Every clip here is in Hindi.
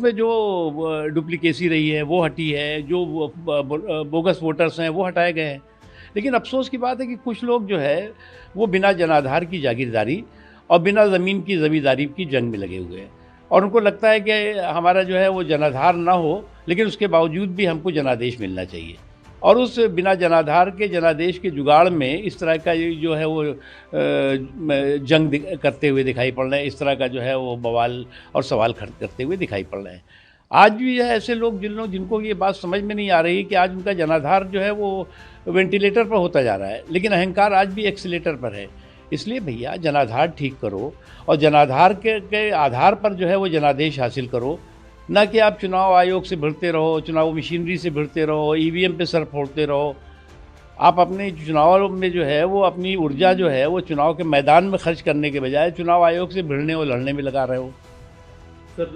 उसमें जो डुप्लीकेसी रही है वो हटी है, जो बोगस वोटर्स हैं वो हटाए गए हैं। लेकिन अफ़सोस की बात है कि कुछ लोग जो है वो बिना जनाधार की जागीरदारी और बिना ज़मीन की ज़मींदारी की जंग में लगे हुए हैं, और उनको लगता है कि हमारा जो है वो जनाधार ना हो, लेकिन उसके बावजूद भी हमको जनादेश मिलना चाहिए। और उस बिना जनाधार के जनादेश के जुगाड़ में इस तरह का ये जो है वो जंग करते हुए दिखाई पड़ रहे हैं, इस तरह का जो है वो बवाल और सवाल खड़े करते हुए दिखाई पड़ रहे हैं। आज भी है ऐसे लोग जिनको ये बात समझ में नहीं आ रही कि आज उनका जनाधार जो है वो वेंटिलेटर पर होता जा रहा है, लेकिन अहंकार आज भी एक्सीलेटर पर है। इसलिए भैया जनाधार ठीक करो, और जनाधार के आधार पर जो है वो जनादेश हासिल करो, ना कि आप चुनाव आयोग से भिड़ते रहो, चुनाव मशीनरी से भिड़ते रहो, ईवीएम पे सर फोड़ते रहो। आप अपने चुनाव में जो है वो अपनी ऊर्जा जो है वो चुनाव के मैदान में खर्च करने के बजाय चुनाव आयोग से भिड़ने और लड़ने में लगा रहे हो। सर,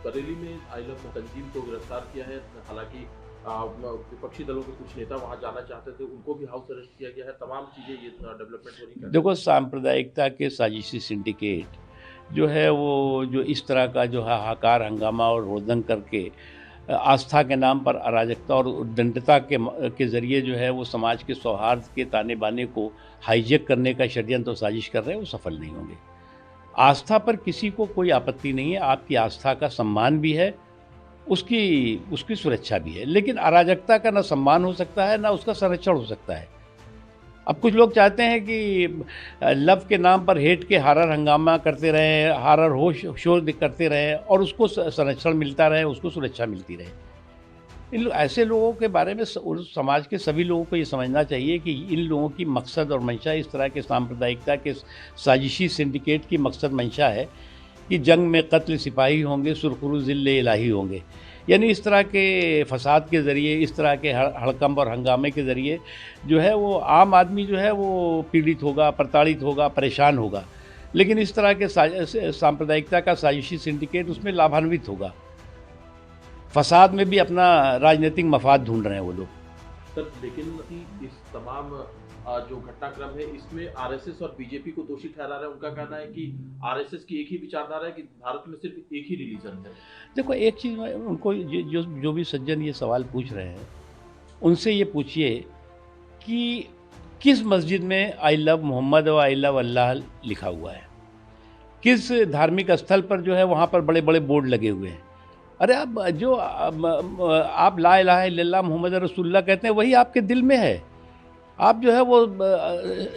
बरेली में आई लव तंजीम को गिरफ्तार किया है। हालांकि विपक्षी दलों के कुछ नेता वहां जाना चाहते थे, उनको भी हाउस अरेस्ट किया गया है। तमाम चीजें ये डेवलपमेंट हो रही है। देखो, सांप्रदायिकता के साजिशी सिंडिकेट जो है वो जो इस तरह का जो हाहाकार हंगामा और रोदन करके आस्था के नाम पर अराजकता और उद्दंडता के ज़रिए जो है वो समाज के सौहार्द के ताने बाने को हाईजैक करने का षड्यंत्र और साजिश कर रहे हैं, वो सफल नहीं होंगे। आस्था पर किसी को कोई आपत्ति नहीं है, आपकी आस्था का सम्मान भी है, उसकी उसकी सुरक्षा भी है, लेकिन अराजकता का ना सम्मान हो सकता है ना उसका संरक्षण हो सकता है। अब कुछ लोग चाहते हैं कि लव के नाम पर हेट के हारर हंगामा करते रहें, हारर शोर करते रहें और उसको संरक्षण मिलता रहे, उसको सुरक्षा मिलती रहे। ऐसे लोगों के बारे में समाज के सभी लोगों को ये समझना चाहिए कि इन लोगों की मकसद और मंशा इस तरह के सांप्रदायिकता के साजिशी सिंडिकेट की मकसद मंशा है कि जंग में कत्ल सिपाही होंगे, सुरखरू ज़िल्ले इलाही होंगे। यानी इस तरह के फसाद के ज़रिए, इस तरह के हड़कंप और हंगामे के ज़रिए जो है वो आम आदमी जो है वो पीड़ित होगा, प्रताड़ित होगा, परेशान होगा। लेकिन इस तरह के सांप्रदायिकता का साजिशी सिंडिकेट उसमें लाभान्वित होगा। फसाद में भी अपना राजनीतिक मफाद ढूंढ रहे हैं वो लोग। सर, लेकिन इस तमाम जो घटनाक्रम है इसमें आरएसएस और बीजेपी को दोषी ठहरा रहा है। उनका कहना है कि आरएसएस की एक ही विचारधारा है कि भारत में सिर्फ एक ही रिलीजन है। देखो, एक चीज़ में उनको जो भी सज्जन ये सवाल पूछ रहे हैं उनसे ये पूछिए कि किस मस्जिद में आई लव मोहम्मद और आई लव अल्लाह लिखा हुआ है, किस धार्मिक स्थल पर जो है वहाँ पर बड़े बड़े बोर्ड लगे हुए हैं। अरे आप ला इलाहा इल्लल्लाह मोहम्मद रसूलुल्लाह कहते हैं, वही आपके दिल में है। आप जो है वो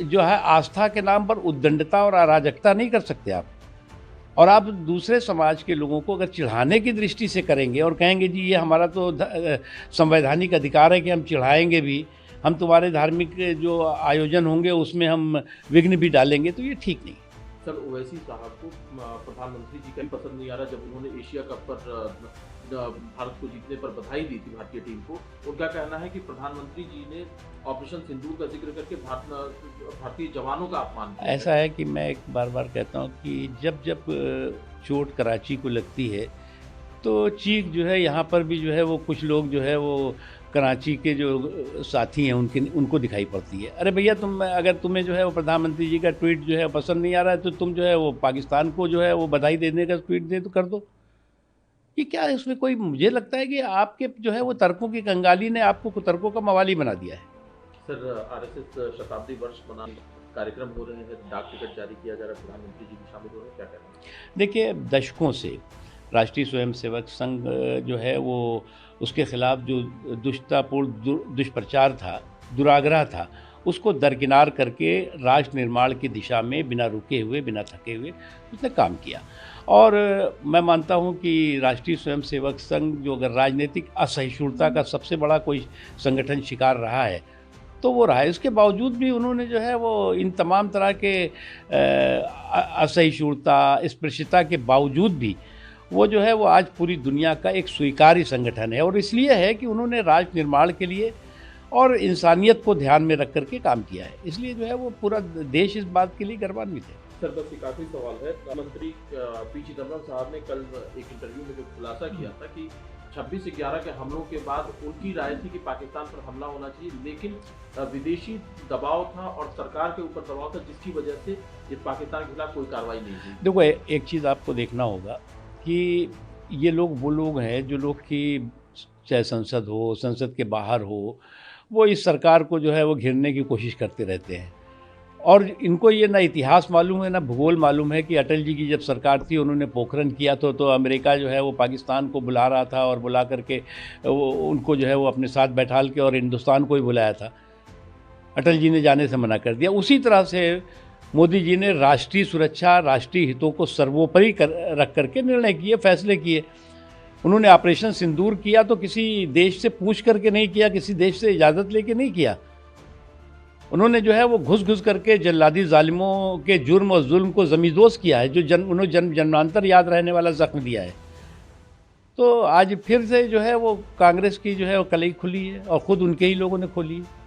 जो है आस्था के नाम पर उद्दंडता और अराजकता नहीं कर सकते आप। और आप दूसरे समाज के लोगों को अगर चिढ़ाने की दृष्टि से करेंगे और कहेंगे जी ये हमारा तो संवैधानिक अधिकार है कि हम चिढ़ाएंगे भी, हम तुम्हारे धार्मिक जो आयोजन होंगे उसमें हम विघ्न भी डालेंगे, तो ये ठीक नहीं। सर, ओवैसी साहब को प्रधानमंत्री जी का भी पसंद नहीं आ रहा। जब उन्होंने एशिया कप पर भारत को जीतने पर बधाई दी थी भारतीय टीम को, उनका कहना है कि प्रधानमंत्री जी ने ऑपरेशन सिंदूर का जिक्र करके भारतीय जवानों का अपमान किया। ऐसा है कि मैं एक बार बार कहता हूँ कि जब जब चोट कराची को लगती है तो चीख जो है यहाँ पर भी जो है वो कुछ लोग जो है वो कराची के जो साथी हैं उनको दिखाई पड़ती है। अरे भैया, अगर तुम्हें जो है वो प्रधानमंत्री जी का ट्वीट जो है पसंद नहीं आ रहा है तो तुम जो है वो पाकिस्तान को जो है वो बधाई देने का ट्वीट दे तो कर दो। ये क्या है उसमें कोई, मुझे लगता है कि आपके जो है वो तर्कों की कंगाली ने आपको तर्कों का मवाली बना दिया है। सर, आरएसएस शताब्दी वर्ष मनाने कार्यक्रम हो रहे हैं, डाक टिकट जारी किया जा रहा है, प्रधानमंत्री जी भी शामिल हो रहे हैं, क्या कहना है? देखिए, दशकों से राष्ट्रीय स्वयंसेवक संघ जो है वो उसके खिलाफ जो दुष्टतापूर्ण दुष्प्रचार था, दुराग्रह था, उसको दरकिनार करके राष्ट्र निर्माण की दिशा में बिना रुके हुए, बिना थके हुए उसने काम किया। और मैं मानता हूं कि राष्ट्रीय स्वयंसेवक संघ जो अगर राजनीतिक असहिष्णुता का सबसे बड़ा कोई संगठन शिकार रहा है तो वो रहा है। इसके बावजूद भी उन्होंने जो है वो इन तमाम तरह के असहिष्णुता, स्पृश्यता के बावजूद भी वो जो है वो आज पूरी दुनिया का एक स्वीकार्य संगठन है। और इसलिए है कि उन्होंने राष्ट्र निर्माण के लिए और इंसानियत को ध्यान में रख करके काम किया है, इसलिए जो है वो पूरा देश इस बात के लिए गर्वान्वित है। सर, बस एक आखिरी सवाल है। मंत्री पी चिदम्बरम साहब ने कल एक इंटरव्यू में जो खुलासा किया था कि 26/11 के हमलों के बाद उनकी राय थी कि पाकिस्तान पर हमला होना चाहिए, लेकिन विदेशी दबाव था और सरकार के ऊपर दबाव था, जिसकी वजह से ये पाकिस्तान के खिलाफ कोई कार्रवाई नहीं हुई। देखो, एक चीज़ आपको देखना होगा कि ये लोग वो लोग हैं जो लोग कि चाहे संसद हो, संसद के बाहर हो, वो इस सरकार को जो है वो घेरने की कोशिश करते रहते हैं। और इनको ये ना इतिहास मालूम है ना भूगोल मालूम है कि अटल जी की जब सरकार थी उन्होंने पोखरण किया तो अमेरिका जो है वो पाकिस्तान को बुला रहा था और बुला करके वो उनको जो है वो अपने साथ बैठाल के और हिंदुस्तान को ही बुलाया था। अटल जी ने जाने से मना कर दिया। उसी तरह से मोदी जी ने राष्ट्रीय सुरक्षा, राष्ट्रीय हितों को सर्वोपरि रख करके निर्णय किए, फैसले किए। उन्होंने ऑपरेशन सिंदूर किया तो किसी देश से पूछ करके नहीं किया, किसी देश से इजाज़त लेके नहीं किया। उन्होंने जो है वो घुस करके जल्लादी ज़ालिमों के जुर्म और जुल्म को ज़मीज़ोज़ किया है, जो उन्होंने जन्मांतर याद रहने वाला ज़ख्म दिया है। तो आज फिर से जो है वो कांग्रेस की जो है वो कलई खुली है और ख़ुद उनके ही लोगों ने खोली है।